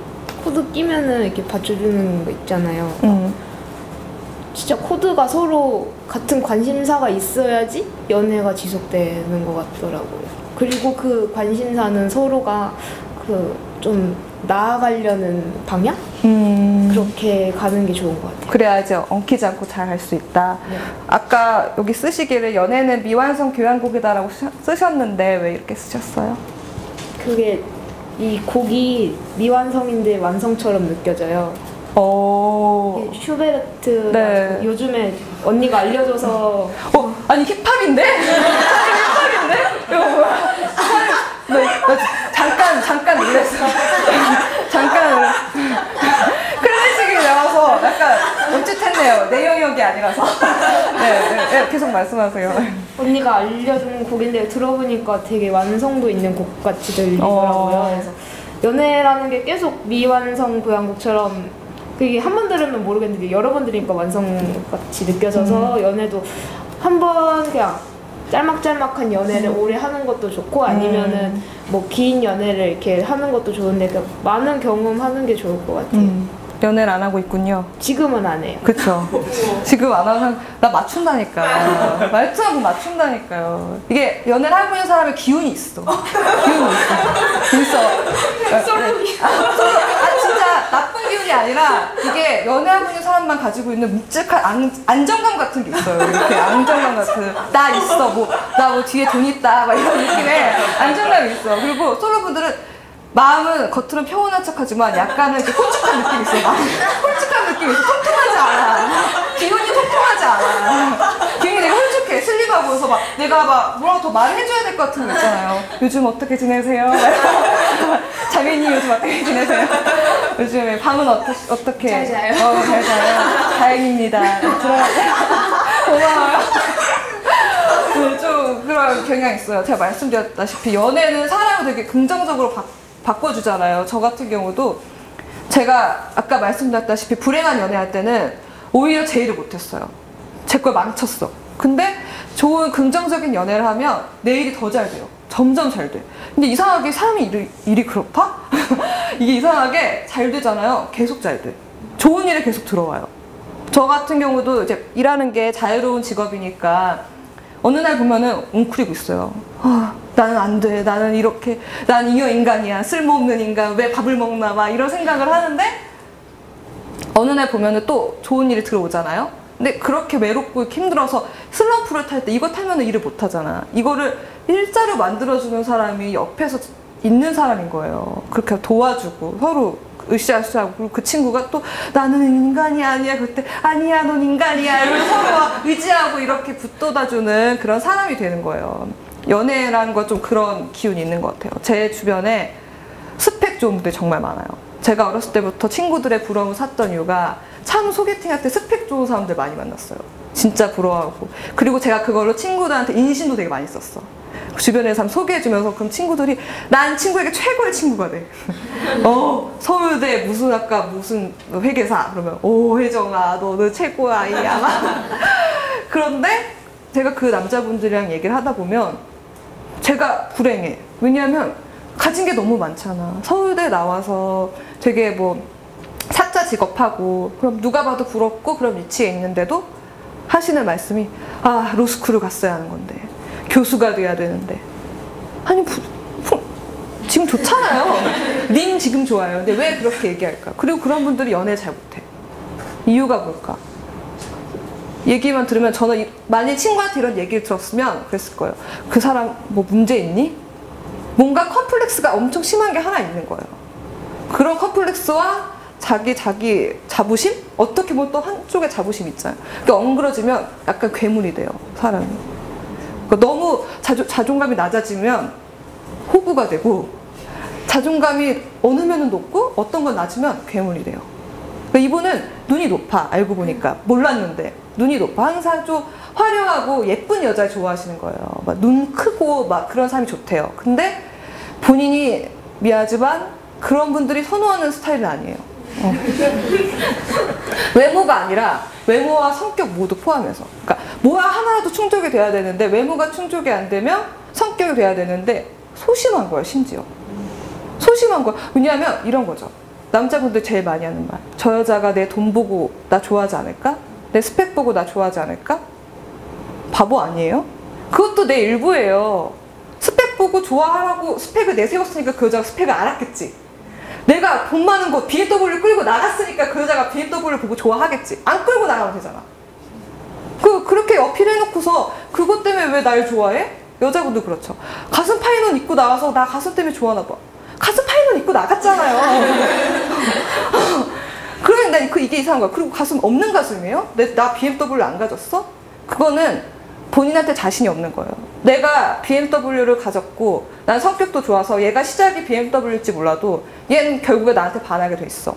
코드 끼면은 이렇게 받쳐주는 거 있잖아요. 진짜 코드가 서로 같은 관심사가 있어야지 연애가 지속되는 것 같더라고요. 그리고 그 관심사는 서로가 그 좀 나아가려는 방향? 그렇게 가는 게 좋은 것 같아요. 그래야지 엉키지 않고 잘 할 수 있다. 네. 아까 여기 쓰시기를 연애는 미완성 교향곡이다라고 쓰셨는데 왜 이렇게 쓰셨어요? 그게 이 곡이 미완성인데 완성처럼 느껴져요. 오. 슈베르트 네. 요즘에 언니가 알려줘서 아니 힙합인데? 힙합인데? 이거 뭐야? 네, 잠깐 놀랐어. 잠깐 클래식이 나와서 약간 멈칫했네요. 내 영역이 아니라서. 네, 계속 말씀하세요. 언니가 알려준 곡인데 들어보니까 되게 완성도 있는 곡 같이 들리더라고요. 그래서 연애라는 게 계속 미완성 교향곡처럼 그게 한 번 들으면 모르겠는데 여러 번 들으니까 완성같이 느껴져서 연애도 한 번 그냥 짤막짤막한 연애를 오래 하는 것도 좋고 아니면은 뭐 긴 연애를 이렇게 하는 것도 좋은데 그 많은 경험하는 게 좋을 것 같아요. 연애를 안 하고 있군요. 지금은 안 해요. 그쵸. 지금 안 하면 나 맞춘다니까. 말투하고 맞춘다니까요. 이게 연애를 하고 있는 사람의 기운이 있어. 기운이 있어. 진짜 나쁜 기운이 아니라 이게 연애하고 있는 사람만 가지고 있는 묵직한 안정감 같은 게 있어요. 이렇게 안정감 같은. 나 있어. 나 뭐 뒤에 돈 있다. 막 이런 느낌의 안정감이 있어. 그리고 솔로분들은 마음은 겉으로는 평온한 척하지만 약간은 이렇게 홀쭉한 느낌이 있어요. 홀쭉한 느낌이 있어. 통통하지 않아. 기운이 통통하지 않아. 기운이 되게 홀쭉해. 슬림하고 그래서 막 내가 막 뭐라고 더 말을 해줘야 될 것 같은 거 있잖아요. 요즘 어떻게 지내세요? 자매님 요즘 어떻게 지내세요? 요즘에 밤은 어떻게? 잘 자요. 잘 자요. 다행입니다. 들어가세요. 고마워요. 네, 좀 그런 경향이 있어요. 제가 말씀드렸다시피 연애는 사람을 되게 긍정적으로 바꿔주잖아요. 저 같은 경우도 제가 아까 말씀드렸다시피 불행한 연애할 때는 오히려 제 일을 못했어요. 제 걸 망쳤어. 근데 좋은 긍정적인 연애를 하면 내 일이 더 잘 돼요. 점점 잘 돼. 근데 이상하게 사람이 일이 그렇다? 이게 이상하게 잘 되잖아요. 계속 잘 돼. 좋은 일이 계속 들어와요. 저 같은 경우도 이제 일하는 게 자유로운 직업이니까 어느 날 보면은 웅크리고 있어요. 나는 안 돼. 나는 이렇게, 난 잉여 인간이야. 쓸모없는 인간. 왜 밥을 먹나 막 이런 생각을 하는데 어느 날 보면은 또 좋은 일이 들어오잖아요. 근데 그렇게 외롭고 힘들어서 슬럼프를 탈 때 이거 타면은 일을 못 하잖아. 이거를 일자로 만들어주는 사람이 옆에서 있는 사람인 거예요. 그렇게 도와주고 서로 으쌰으쌰하고 그리고 그 친구가 또 나는 인간이 아니야. 그때 아니야 넌 인간이야. 이러면서 서로 의지하고 이렇게 붙돋아주는 그런 사람이 되는 거예요. 연애라는 건 좀 그런 기운이 있는 것 같아요. 제 주변에 스펙 좋은 분들이 정말 많아요. 제가 어렸을 때부터 친구들의 부러움을 샀던 이유가 참 소개팅할 때 스펙 좋은 사람들 많이 만났어요. 진짜 부러워하고. 그리고 제가 그걸로 친구들한테 인신도 되게 많이 썼어. 주변에 사람 소개해주면서 그럼 친구들이 난 친구에게 최고의 친구가 돼. 서울대 무슨 학과 무슨 회계사 그러면 오 혜정아 너는 최고야 이 아마. 그런데 제가 그 남자분들이랑 얘기를 하다 보면 제가 불행해. 왜냐하면 가진 게 너무 많잖아. 서울대 나와서 되게 뭐 사자 직업하고 그럼 누가 봐도 부럽고 그런 위치에 있는데도 하시는 말씀이 아 로스쿨을 갔어야 하는 건데 교수가 돼야 되는데 아니 지금 좋잖아요. 님 지금 좋아요. 근데 왜 그렇게 얘기할까? 그리고 그런 분들이 연애 잘 못해. 이유가 뭘까? 얘기만 들으면 저는 만약 친구한테 이런 얘기를 들었으면 그랬을 거예요. 그 사람 뭐 문제 있니? 뭔가 컴플렉스가 엄청 심한 게 하나 있는 거예요. 그런 컴플렉스와 자기 자부심? 어떻게 보면 또 한쪽에 자부심 있잖아요. 그러니까 엉그러지면 약간 괴물이 돼요, 사람이. 그러니까 너무 자존감이 낮아지면 호구가 되고, 자존감이 어느 면은 높고 어떤 건 낮으면 괴물이 돼요. 그러니까 이분은 눈이 높아, 알고 보니까. 몰랐는데 눈이 높아. 항상 좀 화려하고 예쁜 여자 좋아하시는 거예요. 막 눈 크고 막 그런 사람이 좋대요. 근데 본인이 미안하지만 그런 분들이 선호하는 스타일은 아니에요. 외모가 아니라 외모와 성격 모두 포함해서. 그러니까 뭐야 하나라도 충족이 돼야 되는데 외모가 충족이 안 되면 성격이 돼야 되는데 소심한 거예요, 심지어. 소심한 거야. 왜냐하면 이런 거죠. 남자분들 제일 많이 하는 말. 저 여자가 내 돈 보고 나 좋아하지 않을까? 내 스펙 보고 나 좋아하지 않을까? 바보 아니에요? 그것도 내 일부예요. 스펙 보고 좋아하라고 스펙을 내세웠으니까 그 여자가 스펙을 알았겠지. 내가 돈 많은 거 BMW 끌고 나갔으니까 그 여자가 BMW 보고 좋아하겠지. 안 끌고 나가면 되잖아. 그렇게 어필해놓고서 그것 때문에 왜 날 좋아해? 여자분도 그렇죠. 가슴 파인 옷 입고 나와서 나 가슴 때문에 좋아하나 봐. 가슴 파인 옷 입고 나갔잖아요. 그러니까 이게 이상한 거야. 그리고 가슴 없는 가슴이에요? 나 BMW 안 가졌어? 그거는 본인한테 자신이 없는 거예요. 내가 BMW를 가졌고 난 성격도 좋아서 얘가 시작이 BMW일지 몰라도 얘는 결국에 나한테 반하게 돼 있어.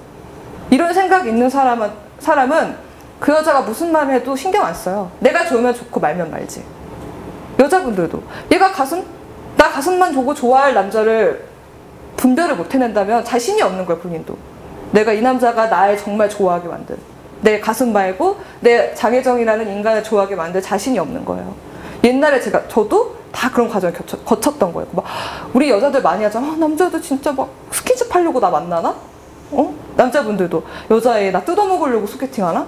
이런 생각이 있는 사람은 그 여자가 무슨 말을 해도 신경 안 써요. 내가 좋으면 좋고 말면 말지. 여자분들도 얘가 나 가슴만 보고 좋아할 남자를 분별을 못 해낸다면 자신이 없는 거예요, 본인도. 내가 이 남자가 나를 정말 좋아하게 만든, 내 가슴 말고 내 장혜정이라는 인간을 좋아하게 만들 자신이 없는 거예요. 옛날에 저도 다 그런 과정을 거쳤던 거예요. 막 우리 여자들 많이 하잖아. 남자들 진짜 막 스킨십 하려고 나 만나나? 남자분들도 여자애 나 뜯어먹으려고 소개팅하나?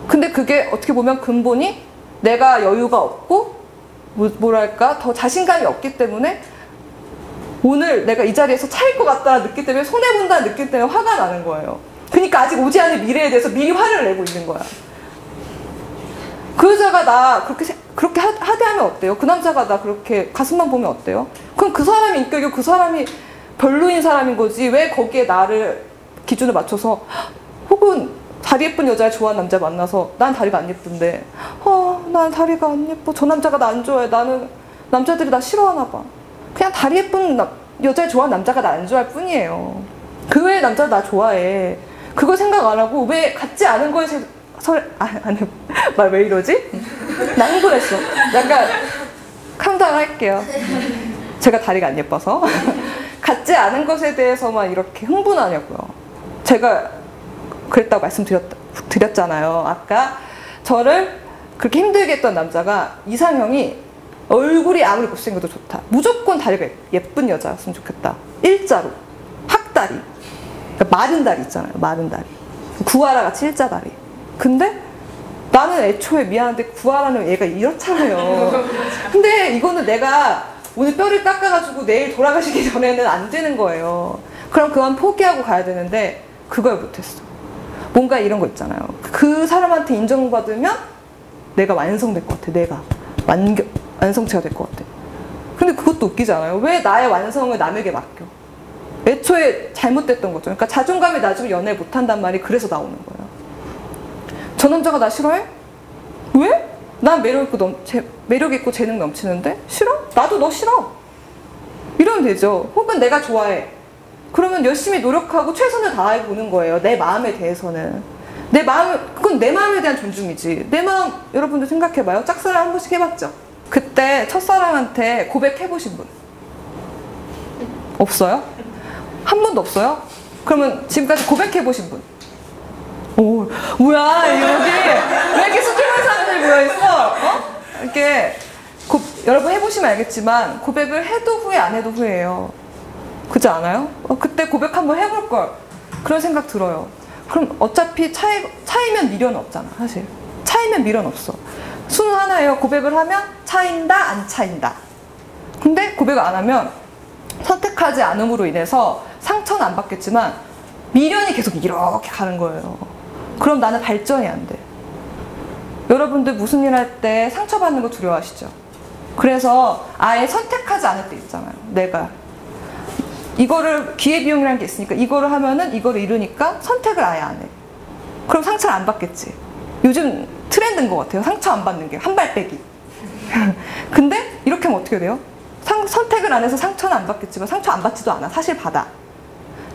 근데 그게 어떻게 보면 근본이 내가 여유가 없고 뭐랄까 더 자신감이 없기 때문에 오늘 내가 이 자리에서 차일 것 같다는 느낌 때문에 손해본다는 느낌 때문에 화가 나는 거예요. 그러니까 아직 오지 않은 미래에 대해서 미리 화를 내고 있는 거야. 그 여자가 나 그렇게 하대하면 어때요? 그 남자가 나 그렇게 가슴만 보면 어때요? 그럼 그 사람이 인격이고 그 사람이 별로인 사람인 거지. 왜 거기에 나를 기준을 맞춰서 혹은 다리 예쁜 여자를 좋아하는 남자 만나서 난 다리가 안 예쁜데 난 다리가 안 예뻐. 저 남자가 나 안 좋아해. 나는 남자들이 나 싫어하나 봐. 그냥 다리 예쁜 여자를 좋아하는 남자가 나 안 좋아할 뿐이에요. 그 외에 남자가 나 좋아해. 그거 생각 안 하고 왜 같지 않은 거에 말 왜 이러지? 나 흥분했어. 약간 캄다운 할게요. 제가 다리가 안 예뻐서. 같지 않은 것에 대해서만 이렇게 흥분하냐고요. 제가 그랬다고 말씀드렸잖아요. 아까 저를 그렇게 힘들게 했던 남자가 이상형이 얼굴이 아무리 못생겨도 좋다. 무조건 다리가 예쁜 여자였으면 좋겠다. 일자로. 학다리. 그러니까 마른 다리 있잖아요. 마른 다리. 구하라 같이 일자다리. 근데 나는 애초에 미안한데 구하라는 얘가 이렇잖아요. 근데 이거는 내가 오늘 뼈를 깎아가지고 내일 돌아가시기 전에는 안 되는 거예요. 그럼 그건 포기하고 가야 되는데 그걸 못했어. 뭔가 이런 거 있잖아요. 그 사람한테 인정받으면 내가 완성될 것 같아. 내가 완성체가 될 것 같아. 근데 그것도 웃기잖아요. 왜 나의 완성을 남에게 맡겨? 애초에 잘못됐던 거죠. 그러니까 자존감이 낮으면 연애 못한단 말이 그래서 나오는 거예요. 저 남자가 나 싫어해? 왜? 난 매력 있고 재능 넘치는데? 싫어? 나도 너 싫어. 이러면 되죠. 혹은 내가 좋아해. 그러면 열심히 노력하고 최선을 다해 보는 거예요. 내 마음에 대해서는. 그건 내 마음에 대한 존중이지. 내 마음 여러분들 생각해봐요. 짝사랑 한 번씩 해봤죠? 그때 첫사랑한테 고백해보신 분? 없어요? 한 번도 없어요? 그러면 지금까지 고백해보신 분? 오, 뭐야, 여기 왜 이렇게 수줍은 사람들이 모여있어? 이렇게 여러분 해보시면 알겠지만 고백을 해도 후회 안 해도 후회예요. 그렇지 않아요? 그때 고백 한번 해볼 걸. 그런 생각 들어요. 그럼 어차피 차이면 미련 없잖아, 사실. 차이면 미련 없어. 수는 하나예요. 고백을 하면 차인다, 안 차인다. 근데 고백을 안 하면 선택하지 않음으로 인해서 상처는 안 받겠지만 미련이 계속 이렇게 가는 거예요. 그럼 나는 발전이 안 돼. 여러분들 무슨 일 할 때 상처받는 거 두려워하시죠? 그래서 아예 선택하지 않을 때 있잖아요. 내가 이거를 기회비용이라는 게 있으니까 이거를 하면은 이거를 이루니까 선택을 아예 안 해. 그럼 상처를 안 받겠지. 요즘 트렌드인 것 같아요. 상처 안 받는 게 한 발 빼기. 근데 이렇게 하면 어떻게 돼요? 선택을 안 해서 상처는 안 받겠지만 상처 안 받지도 않아. 사실 받아.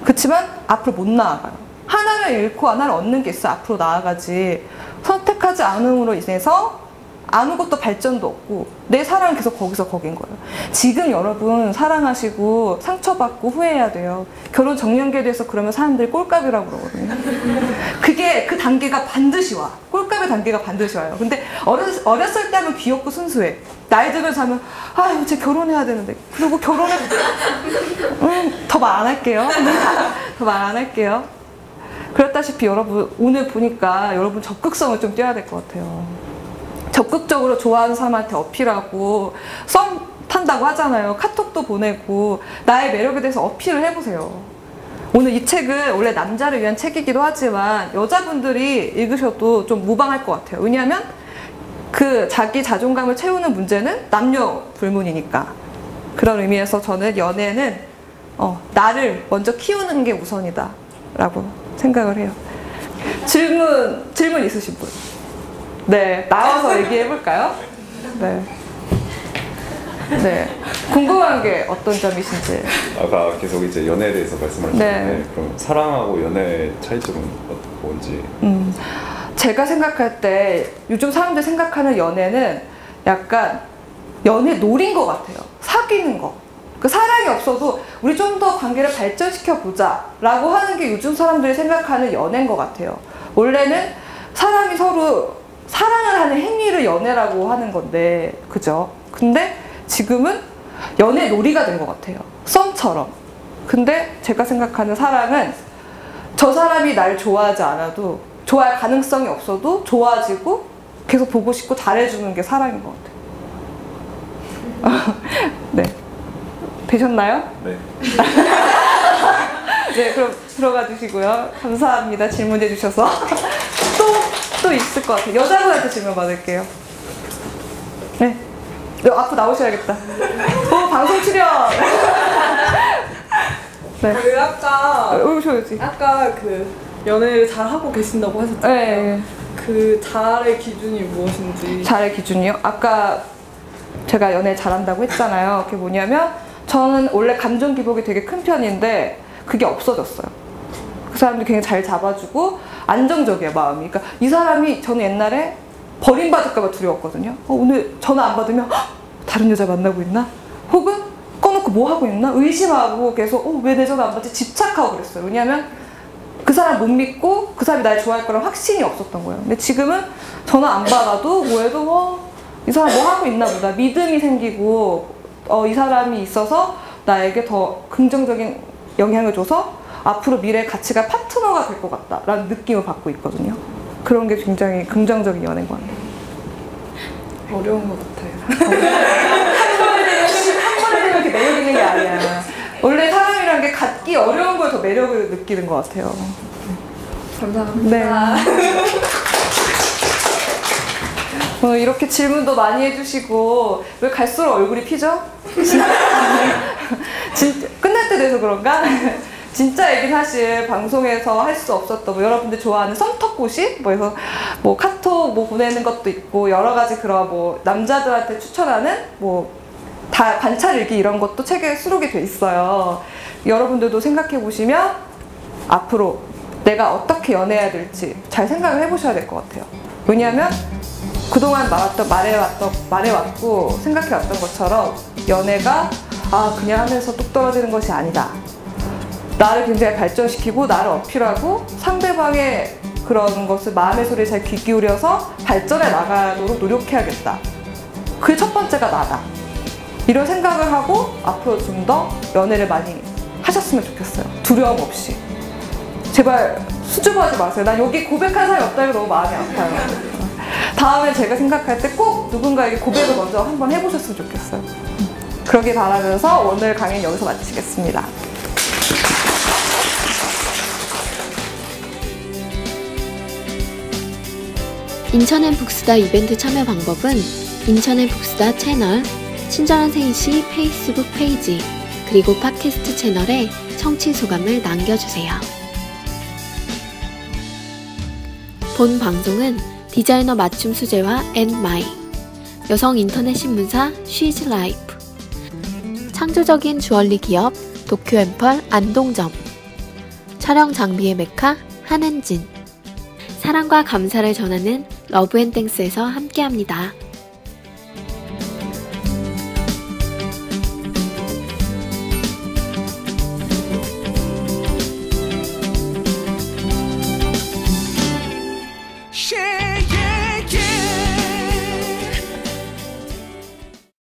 그렇지만 앞으로 못 나아가요. 하나를 잃고 하나를 얻는 게 있어 앞으로 나아가지. 선택하지 않음으로 인해서 아무것도 발전도 없고 내 사랑은 계속 거기서 거긴 거예요. 지금 여러분 사랑하시고 상처받고 후회해야 돼요. 결혼 정년기에 대해서 그러면 사람들이 꼴값이라고 그러거든요. 그게 그 단계가 반드시 와. 꼴값의 단계가 반드시 와요. 근데 어렸을 때 하면 귀엽고 순수해. 나이 들면서 하면 아유 쟤 결혼해야 되는데. 그리고 결혼을 더 말 안 할게요. 더 말 안 할게요. 그렇다시피 여러분 오늘 보니까 여러분 적극성을 좀 띄워야 될 것 같아요. 적극적으로 좋아하는 사람한테 어필하고 썸 탄다고 하잖아요. 카톡도 보내고 나의 매력에 대해서 어필을 해보세요. 오늘 이 책은 원래 남자를 위한 책이기도 하지만 여자분들이 읽으셔도 좀 무방할 것 같아요. 왜냐하면 그 자기 자존감을 채우는 문제는 남녀 불문이니까. 그런 의미에서 저는 연애는 나를 먼저 키우는 게 우선이다 라고 생각을 해요. 질문 있으신 분? 네, 나와서 얘기해볼까요? 네. 네. 궁금한 게 어떤 점이신지. 아까 계속 이제 연애에 대해서 말씀하셨는데 네. 그럼 사랑하고 연애의 차이점은 뭔지? 제가 생각할 때 요즘 사람들이 생각하는 연애는 약간 연애 놀인 것 같아요. 사귀는 거. 그 사랑이 없어도 우리 좀 더 관계를 발전시켜 보자 라고 하는 게 요즘 사람들이 생각하는 연애인 것 같아요. 원래는 사람이 서로 사랑을 하는 행위를 연애라고 하는 건데, 그죠? 근데 지금은 연애 놀이가 된 것 같아요. 썸처럼. 근데 제가 생각하는 사랑은 저 사람이 날 좋아하지 않아도, 좋아할 가능성이 없어도 좋아지고 계속 보고 싶고 잘해주는 게 사랑인 것 같아요. 네. 되셨나요? 네. 네, 그럼 들어가 주시고요. 감사합니다. 질문해 주셔서. 또 있을 것 같아요. 여자분한테 질문 받을게요. 네. 앞으로 나오셔야겠다. 방송 출연! 네. 그 아까 오셔야지. 아까 그 연애를 잘 하고 계신다고 하셨잖아요. 네. 그 잘의 기준이 무엇인지. 잘의 기준이요? 아까 제가 연애 잘한다고 했잖아요. 그게 뭐냐면 저는 원래 감정 기복이 되게 큰 편인데 그게 없어졌어요. 그 사람들이 굉장히 잘 잡아주고 안정적이에요, 마음이. 그러니까 이 사람이 저는 옛날에 버림받을까 봐 두려웠거든요. 오늘 전화 안 받으면 다른 여자 만나고 있나? 혹은 꺼놓고 뭐 하고 있나? 의심하고 계속 왜 내 전화 안 받지? 집착하고 그랬어요. 왜냐하면 그 사람 못 믿고 그 사람이 날 좋아할 거란 확신이 없었던 거예요. 근데 지금은 전화 안 받아도 뭐해도 이 사람 뭐 하고 있나 보다. 믿음이 생기고 이 사람이 있어서 나에게 더 긍정적인 영향을 줘서 앞으로 미래의 가치가 파트너가 될 것 같다라는 느낌을 받고 있거든요. 그런 게 굉장히 긍정적인 연애인 것 같아요. 어려운 것 같아요. 한 번에 되면 이렇게 매력 있는 게 아니야. 원래 사람이란 게 갖기 어려운 걸 더 매력을 느끼는 것 같아요. 감사합니다. 네. 이렇게 질문도 많이 해주시고 왜 갈수록 얼굴이 피죠? 끝날 때 돼서 그런가? 진짜 얘기 사실 방송에서 할 수 없었던 여러분들 좋아하는 썸터고시 그래서 카톡 보내는 것도 있고 여러 가지 그런 남자들한테 추천하는 다 관찰 일기 이런 것도 책에 수록이 돼 있어요. 여러분들도 생각해 보시면 앞으로 내가 어떻게 연애해야 될지 잘 생각을 해보셔야 될 것 같아요. 왜냐하면 그동안 말해왔고 생각해왔던 것처럼 연애가 그냥 하면서 뚝 떨어지는 것이 아니다. 나를 굉장히 발전시키고 나를 어필하고 상대방의 그런 것을 마음의 소리에 잘 귀 기울여서 발전해 나가도록 노력해야겠다. 그게 첫 번째가 나다. 이런 생각을 하고 앞으로 좀 더 연애를 많이 하셨으면 좋겠어요. 두려움 없이. 제발 수줍어하지 마세요. 난 여기 고백한 사람이 없다고 너무 마음이 아파요. 다음에 제가 생각할 때 꼭 누군가에게 고백을 먼저 한번 해보셨으면 좋겠어요. 그러길 바라면서 오늘 강의는 여기서 마치겠습니다. 인천엔 북수다 이벤트 참여 방법은 인천엔 북수다 채널, 친절한 생시 페이스북 페이지, 그리고 팟캐스트 채널에 청취 소감을 남겨주세요. 본 방송은 디자이너 맞춤 수제화 앤마이, 여성 인터넷 신문사 쉬즈 라이프, 창조적인 주얼리 기업 도쿄앰펄 안동점, 촬영 장비의 메카 한엔진, 사랑과 감사를 전하는 러브앤땡스에서 함께합니다.